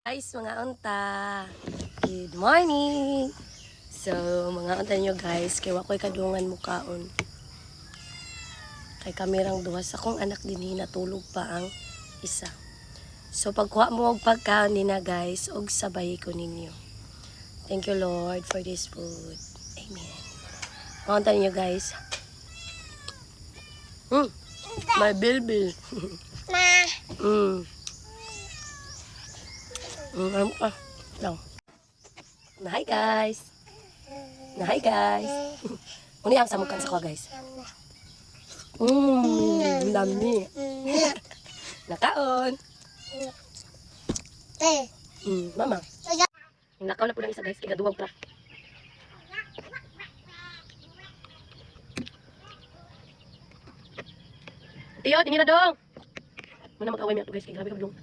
Guys, mga unta, good morning! So, mga unta nyo guys, kay wakoy kadungan mukaon. Kay kamerang duha sa kong anak din natulog pa ang isa. So, pagkuha mo og pagkaon din na guys, og sabay ko ninyo. Thank you Lord for this food. Amen. Mga unta nyo guys. My bilbil. Ma. Ano ka? Lang. Hi guys. Hi guys. Ano yung samukan sa ko guys? Lami. Nakaon. Mama. Nakaon na po lang isa guys. Kaya duwag pa. Tiyo, tingin na dong. Muna mag-away niya ito guys. Kaya grabe ka dong.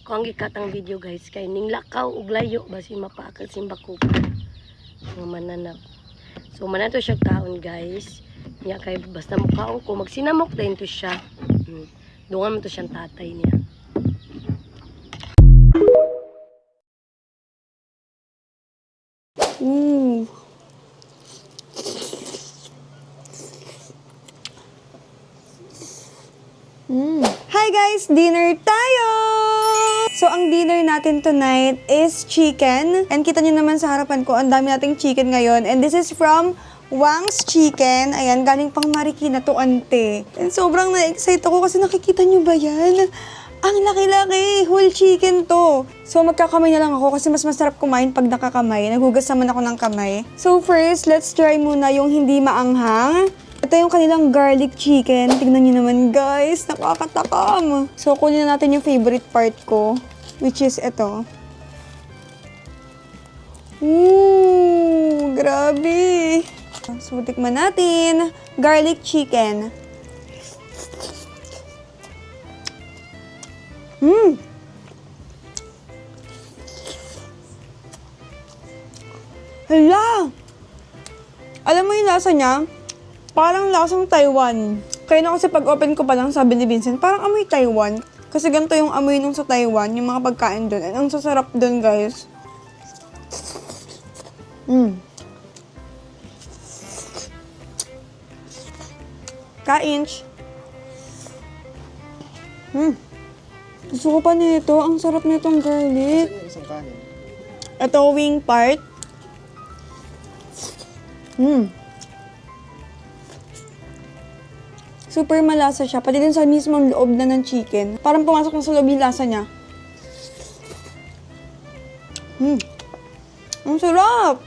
Kung ang gikatang video guys, kay ning lakaw ug layo basi mapaakal simbako mga mananap. So manato siya kaon guys. Niya kay basta mukaon ko magsinamok din to siya. Dungan mo to siyang tatay niya. Hi guys! Dinner tayo! So, ang dinner natin tonight is chicken. And kita nyo naman sa harapan ko, ang dami nating chicken ngayon. And this is from Wang's Chicken. Ayan, galing pang Marikina to, ante. And sobrang na-excite ako kasi nakikita nyo ba yan? Ang laki-laki! Whole chicken to! So, magkakamay na lang ako kasi mas masarap kumain pag nakakamay. Naghugas naman ako ng kamay. So, first, let's try muna yung hindi maanghang. Ito yung kanilang garlic chicken. Tignan nyo naman guys, nakakatakam. So, kunin na natin yung favorite part ko, which is ito. Grabe. So, tikman natin. Garlic chicken. Hala! Alam mo yung lasa niya? Parang lasang Taiwan. Kaya na kasi pag-open ko pa lang, sabi ni Vincent, parang amoy Taiwan. Kasi ganito yung amoy nung sa Taiwan, yung mga pagkain doon. And ang sasarap doon, guys. Ka-inch. Gusto ko pa nito. Ang sarap nitong garlic. Ito, wing part. Super malasa siya. Pati din sa mismong loob na ng chicken. Parang pumasok na sa loob yung lasa niya. Ang sarap!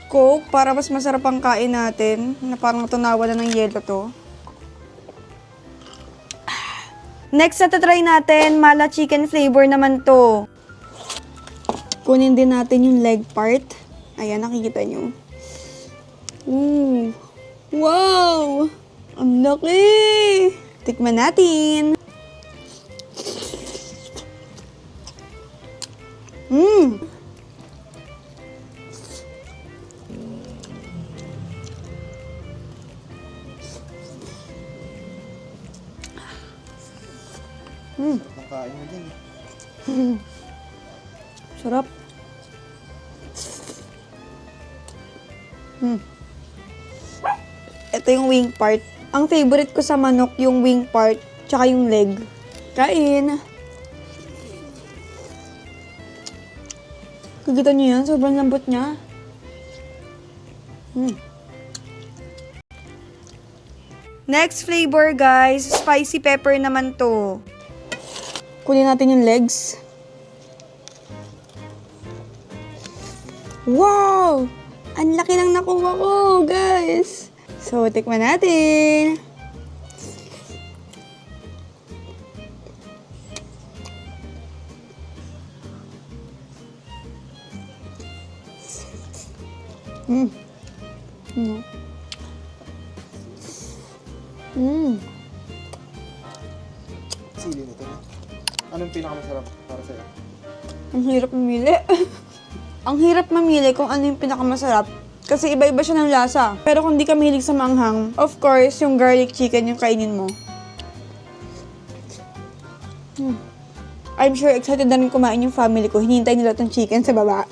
Coke, para mas masarap ang kain natin. Na parang tunawa na ng yelo to. Next na try natin, mala chicken flavor naman to. Kunin din natin yung leg part. Ayan, nakikita nyo. Wow! Ang laki! Tikman natin. Nakain mo din Sarap. Ito yung wing part. Ang favorite ko sa manok, yung wing part, tsaka yung leg. Kain! Kagita nyo yan? Sobrang lambot niya. Next flavor, guys. Spicy pepper naman to. Kunin natin yung legs. Wow! Ang laki ng nakuha ko, guys. So, tikman natin. Sili nito na. Anong pinakamasarap para sa'yo? Ang hirap mamili. Ang hirap mamili kung ano yung pinakamasarap. Kasi iba-iba siya ng lasa. Pero kung di ka mahilig sa manghang, of course, yung garlic chicken yung kainin mo. I'm sure excited na rin kumain yung family ko. Hinihintay nila tong chicken sa baba.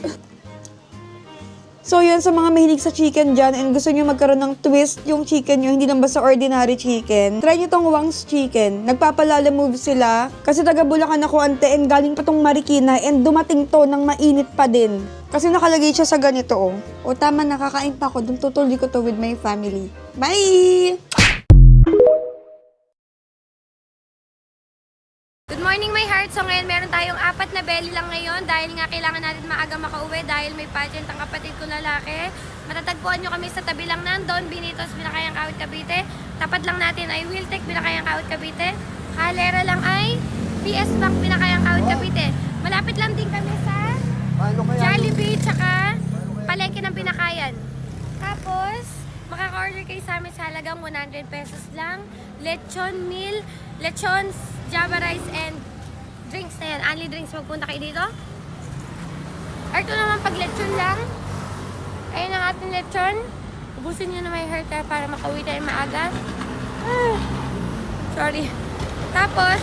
So yun, sa mga mahilig sa chicken dyan and gusto nyo magkaroon ng twist yung chicken nyo, hindi lang basta ordinary chicken, try nyo tong Wang's Chicken. Nagpapalala move sila kasi taga Bulacan ako ante and galing pa tong Marikina and dumating to ng mainit pa din. Kasi nakalagay siya sa ganito oh. O tama, nakakain pa ako. Dun tutuloy ko to with my family. Bye! Good morning, my heart. So ngayon meron tayong 4 na belly lang ngayon dahil nga kailangan natin maaga makauwi dahil may pageant ang kapatid ko lalaki. Matatagpuan nyo kami sa tabi lang ng Don Binitos, Binakayang Kawit, Cavite. Tapat lang natin ay Wiltec, Binakayang Kawit, Cavite. Kalera lang ay PS Bank, Binakayang Kawit, Cavite. Malapit lang din kami sa Jollibee tsaka Palengke ng Binakayan. Tapos, makaka-order kayo sa amin sa halagang 100 pesos lang. Lechon meal, lechon, Java rice, and drinks na yan. Only drinks, magpunta kayo dito. Or ito naman pag lechon lang. Ayun ang ating lechon. Ubusin nyo na may heart para makauwi tayo maaga. Sorry. Tapos,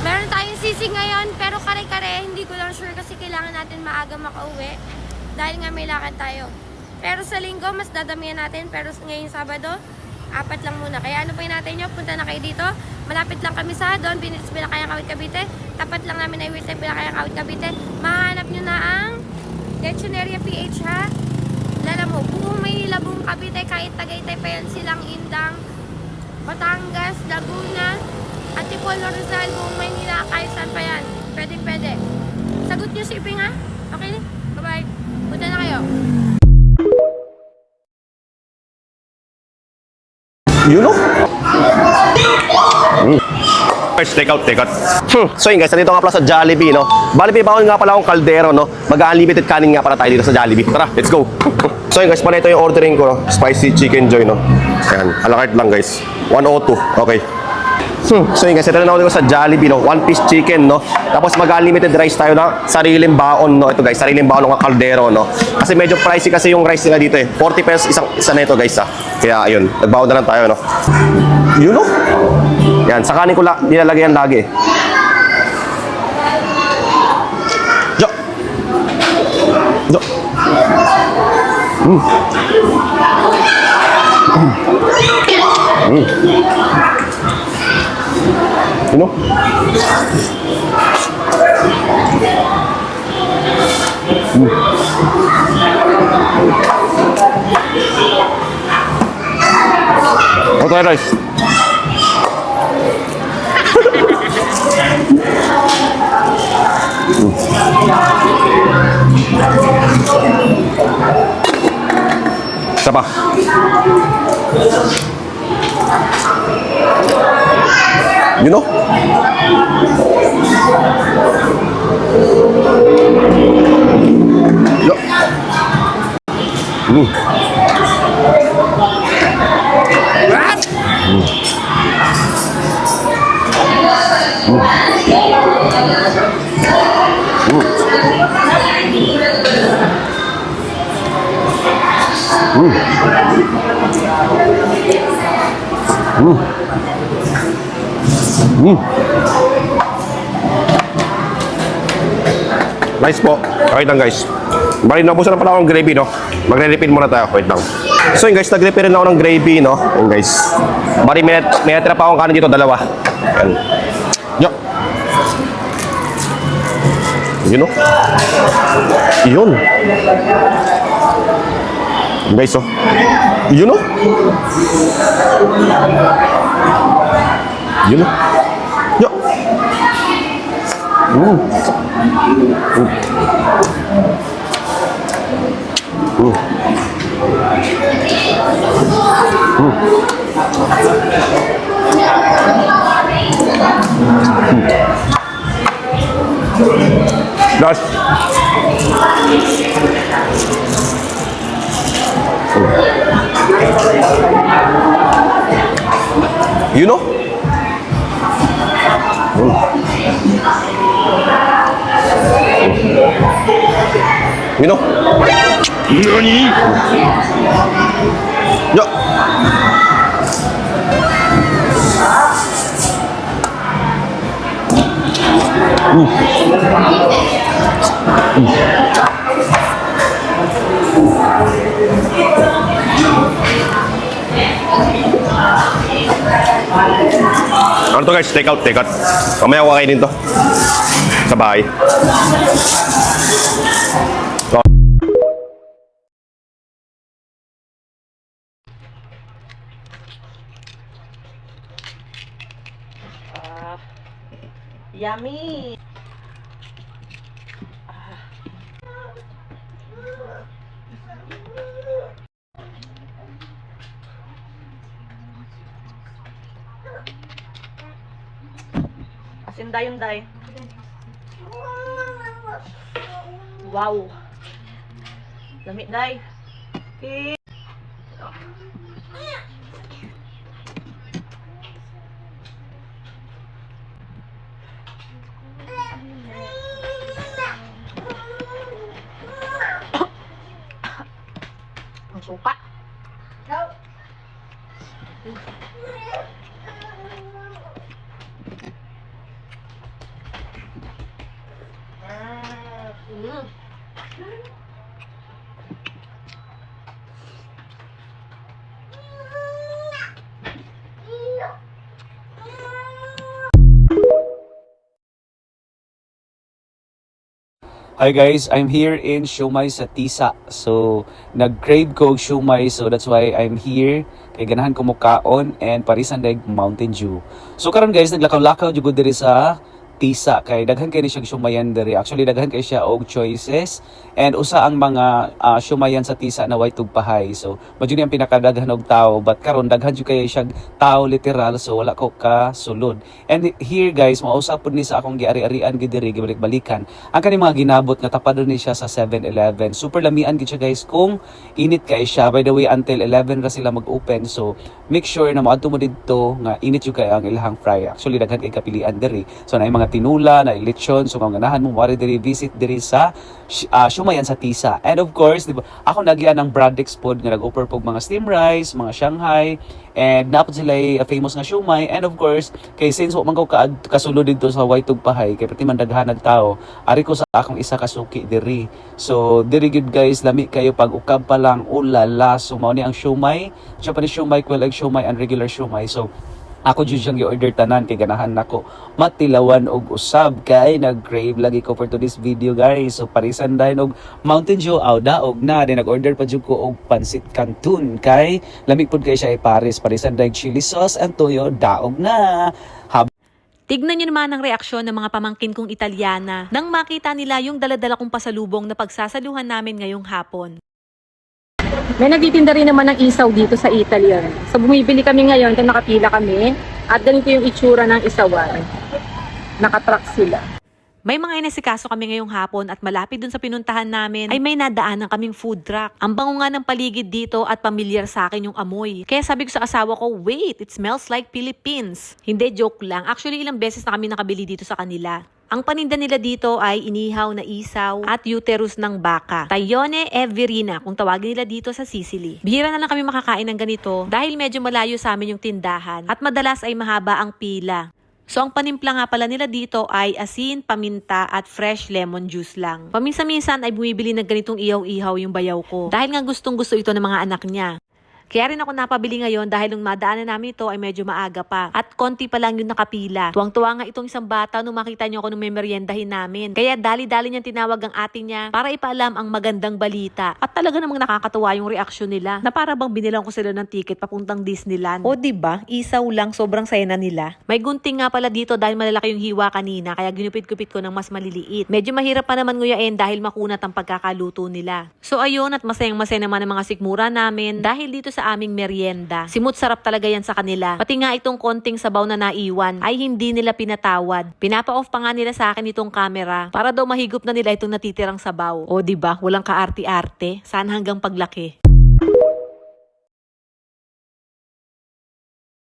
meron tayong sisig ngayon, pero kare-kare, hindi ko lang sure kasi kailangan natin maaga makauwi. Dahil nga may lakad tayo. Pero sa linggo, mas dadamihan natin. Pero ngayong Sabado, 4 lang muna. Kaya ano pa yung natin nyo? Punta na kayo dito. Malapit lang kami sa Don Binitos, Binakayang Kawit, Cavite. Tapat lang namin ay Wiltec, Binakayang Kawit, Cavite. Mahanap nyo na ang Lechoneria PH, ha? Lala mo, buong Maynila, buong Cavite, kahit Tagaytay pa yan, Silang Indang, Batangas, Laguna, Antipolo, Rizal, buong Maynila, kahit saan pa yan. Pwede. Sagot nyo si Iping, ha? Okay? Bye-bye. Punta na kayo. You know? First, take out. So yun guys, nandito nga pala sa Jollibee, no? Bali, may bawal nga pala akong kaldero, no? Mag-unlimited kanin nga pala tayo dito sa Jollibee. Tara, let's go! So yun guys, pala ito yung ordering ko, no? Spicy chicken joy, no? Ayan, a la carte lang guys. 102, okay. So yun guys, ito na order ko sa Jollibee, no? 1-piece chicken, no? Tapos mag-unlimited rice tayo na sariling baon, no? Ito guys, sariling baon ng kaldero, no? Kasi medyo pricey kasi yung rice nila dito, eh. 40 pesos isa na ito guys, ha? Kaya ayun, nagbaon na lang tayo, no? You know? Yan, sa kanin ko nilalagay yan lagi. Jo! Jo! You know? Okay, rice. Isa pa. You know? Yo. Nice po. Okay lang guys. Bali, nabusan na pala akong gravy, no? Magre-refill muna tayo. Wait lang. So yun guys, nag-refill rin ako ng gravy, no? Yun guys. Bali, may natira pa akong kanin dito, 2. Yan. Yo. Yun, no? Yun. Yun guys, oh. Yun, no? Yun, no? Yo. Nice. You know? You know? NANI? Yo. Ano to guys? Take out, take out. Mamaya ko kakainin to. Sa bahay. So, Yummy! Asin dayon day. Wow! Lamig day. Okay. Ang suka. Hi guys, I'm here in Siomai sa Tisa. So, nag-crave ko og siomai, so that's why I'm here. Kay ganahan ko mukaon and parisan dag Mountain Dew. So karon guys, naglakaw-lakaw jud ko diri sa Tisa kay daghan kay ni siya siumayan diri. Actually daghan kay siya og choices and usa ang mga siumayan sa Tisa na way tugpahay. So, madyo ni ang pinakadaghan og tao, but karon daghan jud kay siya tao literal, so wala ko ka sulod. And here guys, mausap pud ni sa akong giari-arian gid diri gibalik-balikan. Ang kani mga ginabot nga tapadon ni siya sa 7-Eleven. Super lamian gid siya guys kung init kay siya. By the way, until 11 ra sila mag-open. So, make sure na moadto mo didto nga init jud kay ang ilahang fry. Actually daghan kay kapilian diri. So, na mga tinula, na lechon, so kung ganahan mo mari diri visit diri sa siumayan sa Tisa. And of course, di ba, ako nagyan ng Bradix Food nga nag-offer pog mga steam rice, mga Shanghai, and napod sila famous nga siumay. And of course, kay since wa man ko kasulod dito sa way tugpahay, kay pati man daghan ng tao, ari ko sa akong isa ka suki diri. So diri gid guys, lami kayo pag ukab pa lang, ulala. So mao ni ang siumay, siya pa ni siumay, quail egg siumay and regular siumay. So ako jud siyang i-order tanan kay ganahan nako matilawan og usab kay nag-crave lagi ko for today's video guys. So parisan dayon og Mountain Dew daog na din nag-order pa jud ko og pansit canton kay lamig pud kay siya Paris. Parisan dayon chili sauce and toyo daog na. Tignan niyo naman ang reaksyon ng mga pamangkin kong Italyana nang makita nila yung daladala kong pasalubong na pagsasaluhan namin ngayong hapon. May nagtitinda rin naman ng isaw dito sa Italy. So bumibili kami ngayon, kaya nakapila kami. At ganito yung itsura ng isawan. Nakatrack sila. May mga inasikaso kami ngayong hapon at malapit dun sa pinuntahan namin ay may nadaanan kaming food truck. Ang bango nga ng paligid dito at pamilyar sa akin yung amoy. Kaya sabi ko sa asawa ko, wait, it smells like Philippines. Hindi, joke lang. Actually, ilang beses na kami nakabili dito sa kanila. Ang paninda nila dito ay inihaw na isaw at uterus ng baka. Taglione e verina kung tawagin nila dito sa Sicily. Bihira na lang kami makakain ng ganito dahil medyo malayo sa amin yung tindahan at madalas ay mahaba ang pila. So ang panimpla nga pala nila dito ay asin, paminta at fresh lemon juice lang. Paminsan-minsan ay bumibili ng ganitong ihaw-ihaw yung bayaw ko dahil nga gustong-gusto ito ng mga anak niya. Kaya rin ako napabili ngayon dahil nung madaanan namin ito ay medyo maaga pa. At konti pa lang yung nakapila. Tuwang-tuwa nga itong isang bata nung makita niyo ako nung may meriendahin namin. Kaya dali-dali niyang tinawag ang ate niya para ipaalam ang magandang balita. At talaga namang nakakatuwa yung reaksyon nila. Na para bang binilang ko sila ng ticket papuntang Disneyland. O diba, isaw lang, sobrang saya na nila. May gunting nga pala dito dahil malalaki yung hiwa kanina. Kaya ginupit-gupit ko ng mas maliliit. Medyo mahirap pa naman nguyain dahil makunat ang pagkakaluto nila. So ayun, at masayang-masaya naman ang mga sikmura namin dahil dito sa aming merienda. Simut sarap talaga yan sa kanila. Pati nga itong konting sabaw na naiwan ay hindi nila pinatawad. Pinapa-off pa nga nila sa akin itong camera para daw mahigop na nila itong natitirang sabaw. O diba, walang kaarte-arte. Saan hanggang paglaki.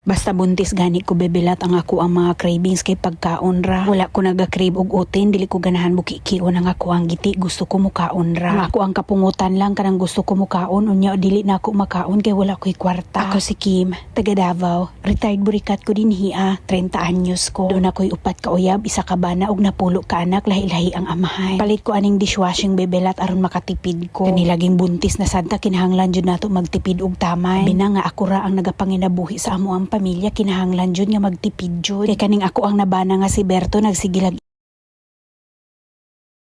Basta buntis gani ko bebelat ang ako ang mga cravings kay pagkaon ra. Wala ko naga-crave og utin, dili ko ganahan bukikion ang ako ang giti, gusto ko mukaon ra. Ang ako ang kapungutan lang kanang gusto ko mukaon, unya dili na ako makaon kay wala ko'y kwarta. Ako si Kim, taga Davao. Retired burikat ko din hiya, 30 anyos ko. Doon ako'y upat ka uyab, isa ka bana og napulo ka anak, lahi-lahi ang amahay. Palit ko aning dishwashing bebelat aron makatipid ko. Kani laging buntis na sadta kinahanglan jud nato magtipid og tamay. Bina nga ako ra ang nagapanginabuhi sa amo ang pamilya, kinahanglan jud nga magtipid jud. Kay kaning ako ang nabana nga si Berto nagsigilag